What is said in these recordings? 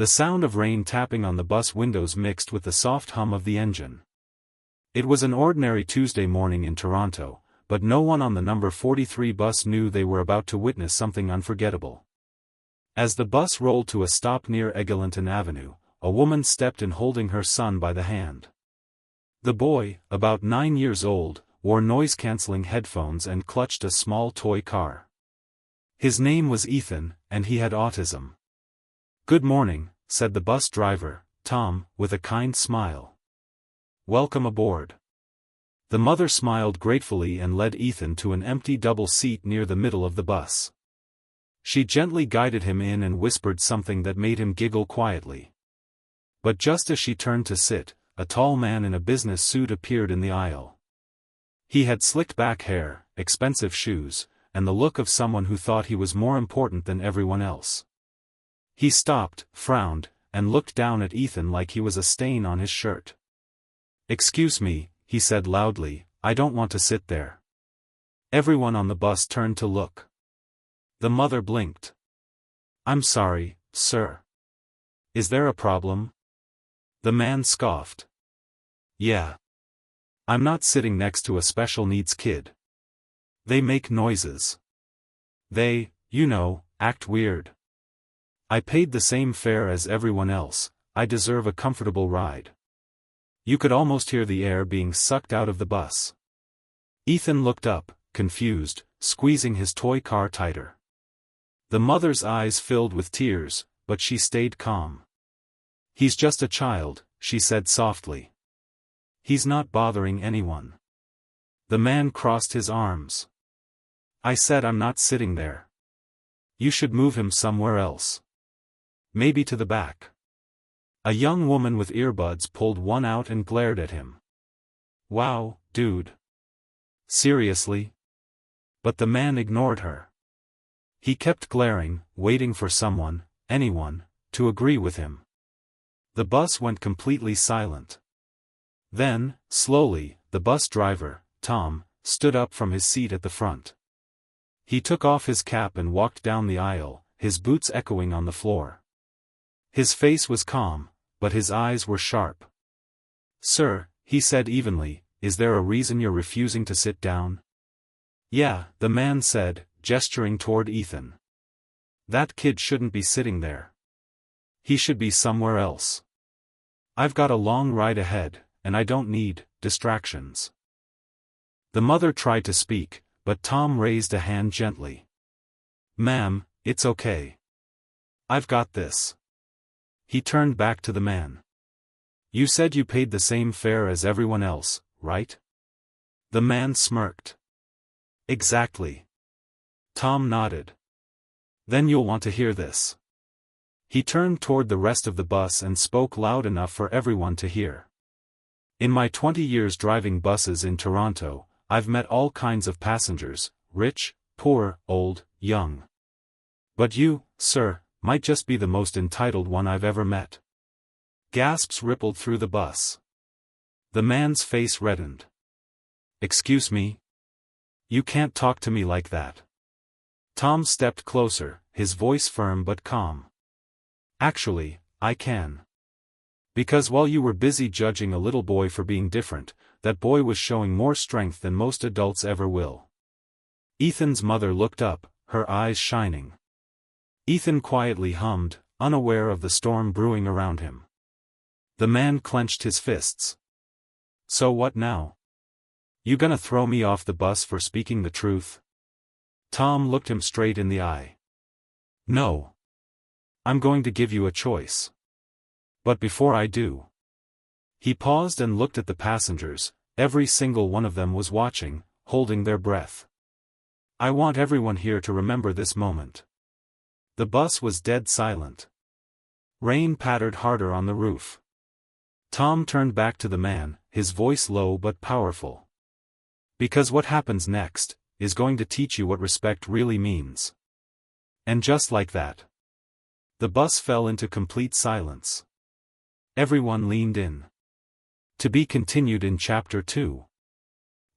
The sound of rain tapping on the bus windows mixed with the soft hum of the engine. It was an ordinary Tuesday morning in Toronto, but no one on the number 43 bus knew they were about to witness something unforgettable. As the bus rolled to a stop near Eglinton Avenue, a woman stepped in holding her son by the hand. The boy, about 9 years old, wore noise-canceling headphones and clutched a small toy car. His name was Ethan, and he had autism. "Good morning," said the bus driver, Tom, with a kind smile. "Welcome aboard." The mother smiled gratefully and led Ethan to an empty double seat near the middle of the bus. She gently guided him in and whispered something that made him giggle quietly. But just as she turned to sit, a tall man in a business suit appeared in the aisle. He had slicked back hair, expensive shoes, and the look of someone who thought he was more important than everyone else. He stopped, frowned, and looked down at Ethan like he was a stain on his shirt. "Excuse me," he said loudly, "I don't want to sit there." Everyone on the bus turned to look. The mother blinked. "I'm sorry, sir. Is there a problem?" The man scoffed. "Yeah. I'm not sitting next to a special needs kid. They make noises. They, act weird. I paid the same fare as everyone else, I deserve a comfortable ride." You could almost hear the air being sucked out of the bus. Ethan looked up, confused, squeezing his toy car tighter. The mother's eyes filled with tears, but she stayed calm. "He's just a child," she said softly. "He's not bothering anyone." The man crossed his arms. "I said I'm not sitting there. You should move him somewhere else. Maybe to the back." A young woman with earbuds pulled one out and glared at him. "Wow, dude. Seriously?" But the man ignored her. He kept glaring, waiting for someone, anyone, to agree with him. The bus went completely silent. Then, slowly, the bus driver, Tom, stood up from his seat at the front. He took off his cap and walked down the aisle, his boots echoing on the floor. His face was calm, but his eyes were sharp. "Sir," he said evenly, "is there a reason you're refusing to sit down?" "Yeah," the man said, gesturing toward Ethan. "That kid shouldn't be sitting there. He should be somewhere else. I've got a long ride ahead, and I don't need distractions." The mother tried to speak, but Tom raised a hand gently. "Ma'am, it's okay. I've got this." He turned back to the man. "You said you paid the same fare as everyone else, right?" The man smirked. "Exactly." Tom nodded. "Then you'll want to hear this." He turned toward the rest of the bus and spoke loud enough for everyone to hear. "In my 20 years driving buses in Toronto, I've met all kinds of passengers, rich, poor, old, young. But you, sir, might just be the most entitled one I've ever met." Gasps rippled through the bus. The man's face reddened. "Excuse me? You can't talk to me like that." Tom stepped closer, his voice firm but calm. "Actually, I can. Because while you were busy judging a little boy for being different, that boy was showing more strength than most adults ever will." Ethan's mother looked up, her eyes shining. Ethan quietly hummed, unaware of the storm brewing around him. The man clenched his fists. "So what now? You gonna throw me off the bus for speaking the truth?" Tom looked him straight in the eye. "No. I'm going to give you a choice. But before I do..." He paused and looked at the passengers. Every single one of them was watching, holding their breath. "I want everyone here to remember this moment." The bus was dead silent. Rain pattered harder on the roof. Tom turned back to the man, his voice low but powerful. "Because what happens next is going to teach you what respect really means." And just like that, the bus fell into complete silence. Everyone leaned in. To be continued in Chapter 2.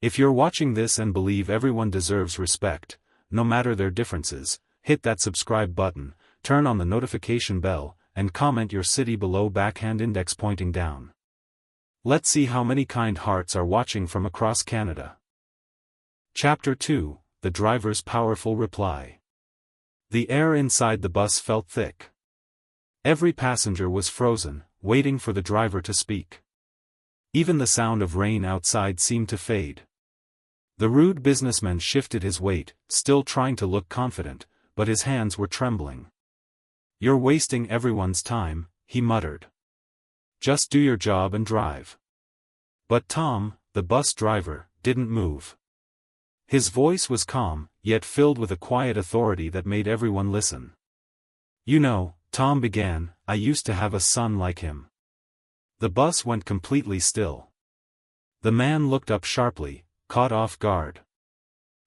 If you're watching this and believe everyone deserves respect, no matter their differences, hit that subscribe button, turn on the notification bell, and comment your city below backhand index pointing down. Let's see how many kind hearts are watching from across Canada. Chapter 2, The Driver's Powerful Reply. The air inside the bus felt thick. Every passenger was frozen, waiting for the driver to speak. Even the sound of rain outside seemed to fade. The rude businessman shifted his weight, still trying to look confident, but his hands were trembling. "You're wasting everyone's time," he muttered. "Just do your job and drive." But Tom, the bus driver, didn't move. His voice was calm, yet filled with a quiet authority that made everyone listen. "You know," Tom began, "I used to have a son like him." The bus went completely still. The man looked up sharply, caught off guard.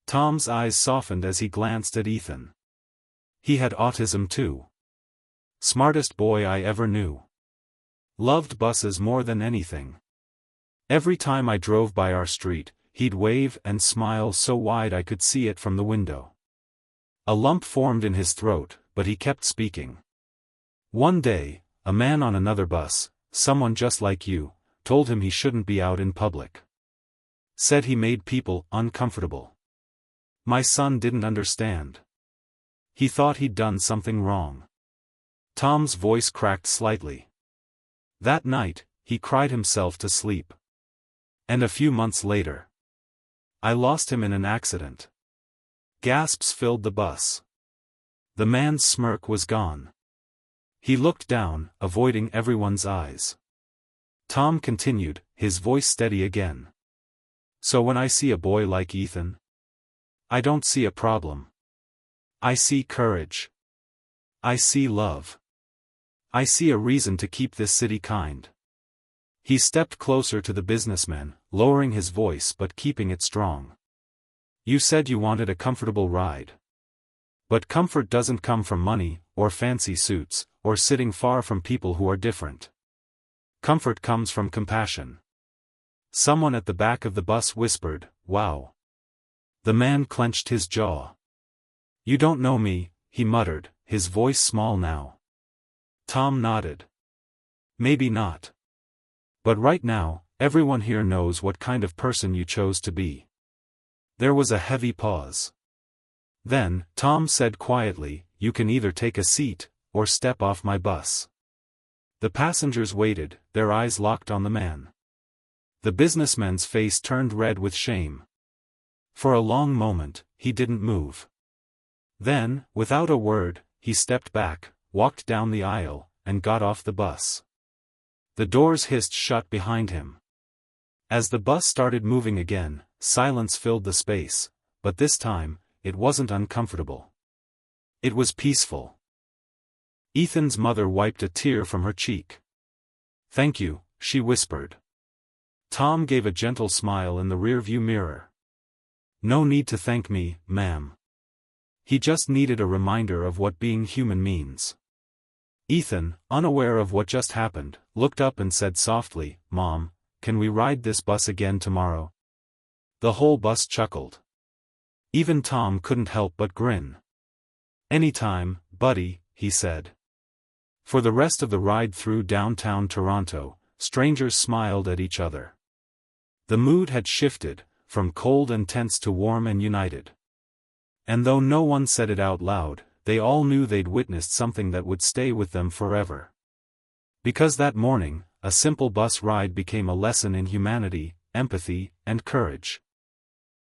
Tom's eyes softened as he glanced at Ethan. He had autism too. Smartest boy I ever knew. Loved buses more than anything. Every time I drove by our street, he'd wave and smile so wide I could see it from the window. A lump formed in his throat, but he kept speaking. One day, a man on another bus, someone just like you, told him he shouldn't be out in public. Said he made people uncomfortable. My son didn't understand. He thought he'd done something wrong. Tom's voice cracked slightly. That night, he cried himself to sleep. And a few months later, I lost him in an accident. Gasps filled the bus. The man's smirk was gone. He looked down, avoiding everyone's eyes. Tom continued, his voice steady again. So when I see a boy like Ethan, I don't see a problem. I see courage. I see love. I see a reason to keep this city kind. He stepped closer to the businessman, lowering his voice but keeping it strong. You said you wanted a comfortable ride. But comfort doesn't come from money, or fancy suits, or sitting far from people who are different. Comfort comes from compassion. Someone at the back of the bus whispered, "Wow." The man clenched his jaw. You don't know me, he muttered, his voice small now. Tom nodded. Maybe not. But right now, everyone here knows what kind of person you chose to be. There was a heavy pause. Then, Tom said quietly, you can either take a seat, or step off my bus. The passengers waited, their eyes locked on the man. The businessman's face turned red with shame. For a long moment, he didn't move. Then, without a word, he stepped back, walked down the aisle, and got off the bus. The doors hissed shut behind him. As the bus started moving again, silence filled the space, but this time, it wasn't uncomfortable. It was peaceful. Ethan's mother wiped a tear from her cheek. Thank you, she whispered. Tom gave a gentle smile in the rearview mirror. No need to thank me, ma'am. He just needed a reminder of what being human means. Ethan, unaware of what just happened, looked up and said softly, Mom, can we ride this bus again tomorrow? The whole bus chuckled. Even Tom couldn't help but grin. Anytime, buddy, he said. For the rest of the ride through downtown Toronto, strangers smiled at each other. The mood had shifted, from cold and tense to warm and united. And though no one said it out loud, they all knew they'd witnessed something that would stay with them forever. Because that morning, a simple bus ride became a lesson in humanity, empathy, and courage.